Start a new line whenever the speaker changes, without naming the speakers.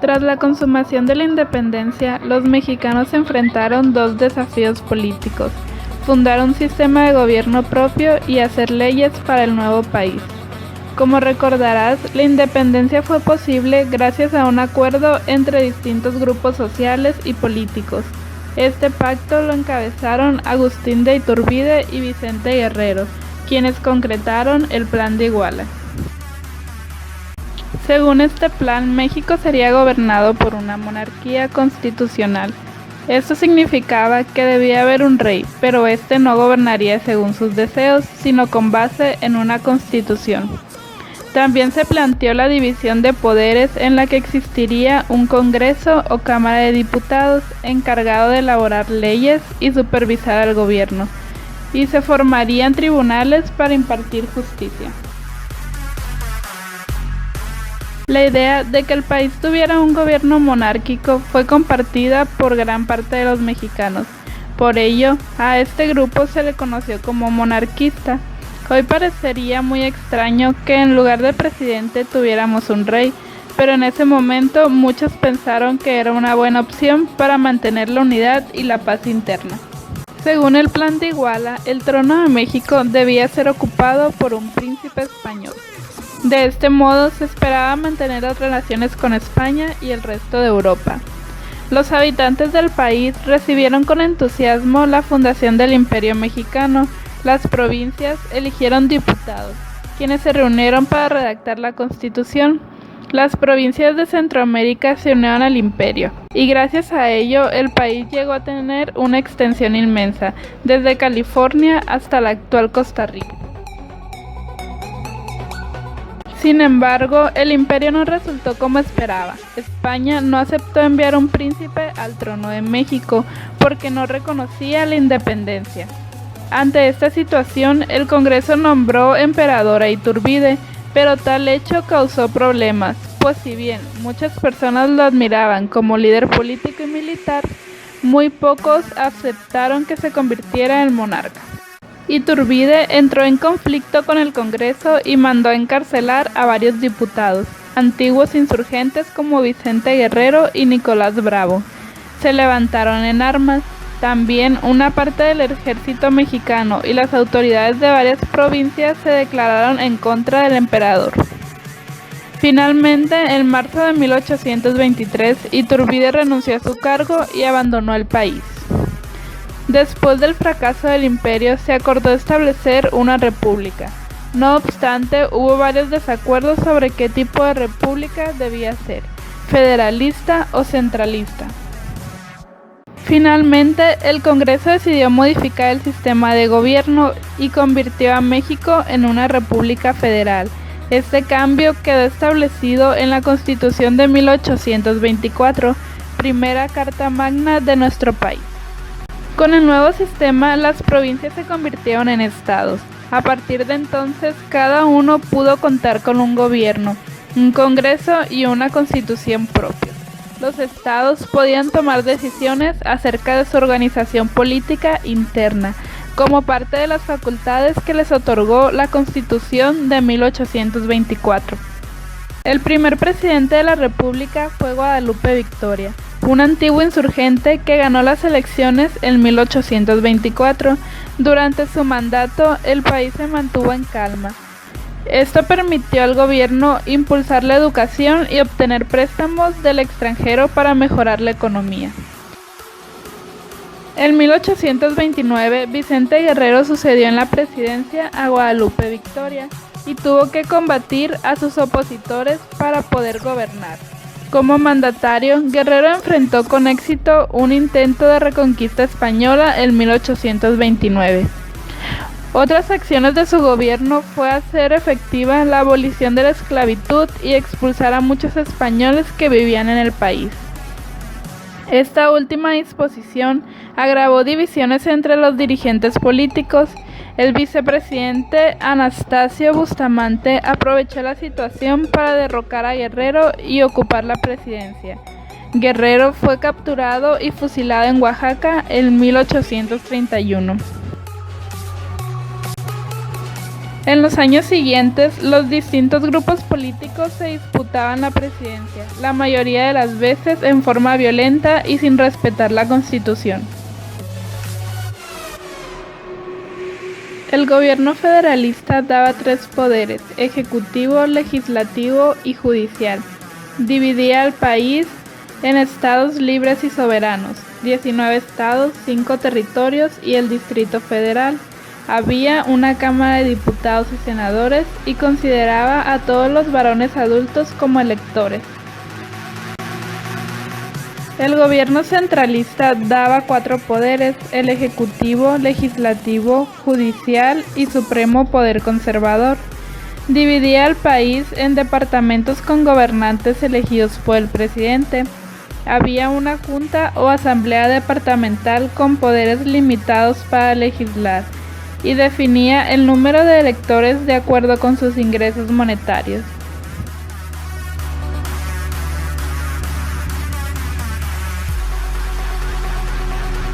Tras la consumación de la independencia, los mexicanos enfrentaron dos desafíos políticos: fundar un sistema de gobierno propio y hacer leyes para el nuevo país. Como recordarás, la independencia fue posible gracias a un acuerdo entre distintos grupos sociales y políticos. Este pacto lo encabezaron Agustín de Iturbide y Vicente Guerrero, quienes concretaron el Plan de Iguala. Según este plan, México sería gobernado por una monarquía constitucional. Esto significaba que debía haber un rey, pero este no gobernaría según sus deseos, sino con base en una constitución. También se planteó la división de poderes en la que existiría un Congreso o Cámara de Diputados encargado de elaborar leyes y supervisar al gobierno, y se formarían tribunales para impartir justicia. La idea de que el país tuviera un gobierno monárquico fue compartida por gran parte de los mexicanos. Por ello, a este grupo se le conoció como monarquista. Hoy parecería muy extraño que en lugar de presidente tuviéramos un rey, pero en ese momento muchos pensaron que era una buena opción para mantener la unidad y la paz interna. Según el Plan de Iguala, el trono de México debía ser ocupado por un príncipe español. De este modo se esperaba mantener las relaciones con España y el resto de Europa. Los habitantes del país recibieron con entusiasmo la fundación del Imperio Mexicano. Las provincias eligieron diputados, quienes se reunieron para redactar la Constitución. Las provincias de Centroamérica se unieron al imperio, y gracias a ello el país llegó a tener una extensión inmensa, desde California hasta la actual Costa Rica. Sin embargo, el imperio no resultó como esperaba. España no aceptó enviar un príncipe al trono de México porque no reconocía la independencia. Ante esta situación, el Congreso nombró emperador a Iturbide, pero tal hecho causó problemas, pues si bien muchas personas lo admiraban como líder político y militar, muy pocos aceptaron que se convirtiera en monarca. Iturbide entró en conflicto con el Congreso y mandó a encarcelar a varios diputados, antiguos insurgentes como Vicente Guerrero y Nicolás Bravo. Se levantaron en armas. También una parte del ejército mexicano y las autoridades de varias provincias se declararon en contra del emperador. Finalmente, en marzo de 1823, Iturbide renunció a su cargo y abandonó el país. Después del fracaso del imperio, se acordó establecer una república. No obstante, hubo varios desacuerdos sobre qué tipo de república debía ser, federalista o centralista. Finalmente, el Congreso decidió modificar el sistema de gobierno y convirtió a México en una república federal. Este cambio quedó establecido en la Constitución de 1824, primera carta magna de nuestro país. Con el nuevo sistema, las provincias se convirtieron en estados. A partir de entonces, cada uno pudo contar con un gobierno, un Congreso y una Constitución propia. Los estados podían tomar decisiones acerca de su organización política interna, como parte de las facultades que les otorgó la Constitución de 1824. El primer presidente de la República fue Guadalupe Victoria, un antiguo insurgente que ganó las elecciones en 1824. Durante su mandato, el país se mantuvo en calma. Esto permitió al gobierno impulsar la educación y obtener préstamos del extranjero para mejorar la economía. En 1829, Vicente Guerrero sucedió en la presidencia a Guadalupe Victoria y tuvo que combatir a sus opositores para poder gobernar. Como mandatario, Guerrero enfrentó con éxito un intento de reconquista española en 1829. Otras acciones de su gobierno fue hacer efectiva la abolición de la esclavitud y expulsar a muchos españoles que vivían en el país. Esta última disposición agravó divisiones entre los dirigentes políticos. El vicepresidente Anastasio Bustamante aprovechó la situación para derrocar a Guerrero y ocupar la presidencia. Guerrero fue capturado y fusilado en Oaxaca en 1831. En los años siguientes, los distintos grupos políticos se disputaban la presidencia, la mayoría de las veces en forma violenta y sin respetar la Constitución. El gobierno federalista daba 3 poderes: ejecutivo, legislativo y judicial. Dividía al país en estados libres y soberanos, 19 estados, 5 territorios y el Distrito Federal. Había una Cámara de Diputados y Senadores y consideraba a todos los varones adultos como electores. El gobierno centralista daba 4 poderes: el ejecutivo, legislativo, judicial y supremo poder conservador. Dividía al país en departamentos con gobernantes elegidos por el presidente. Había una junta o asamblea departamental con poderes limitados para legislar y definía el número de electores de acuerdo con sus ingresos monetarios.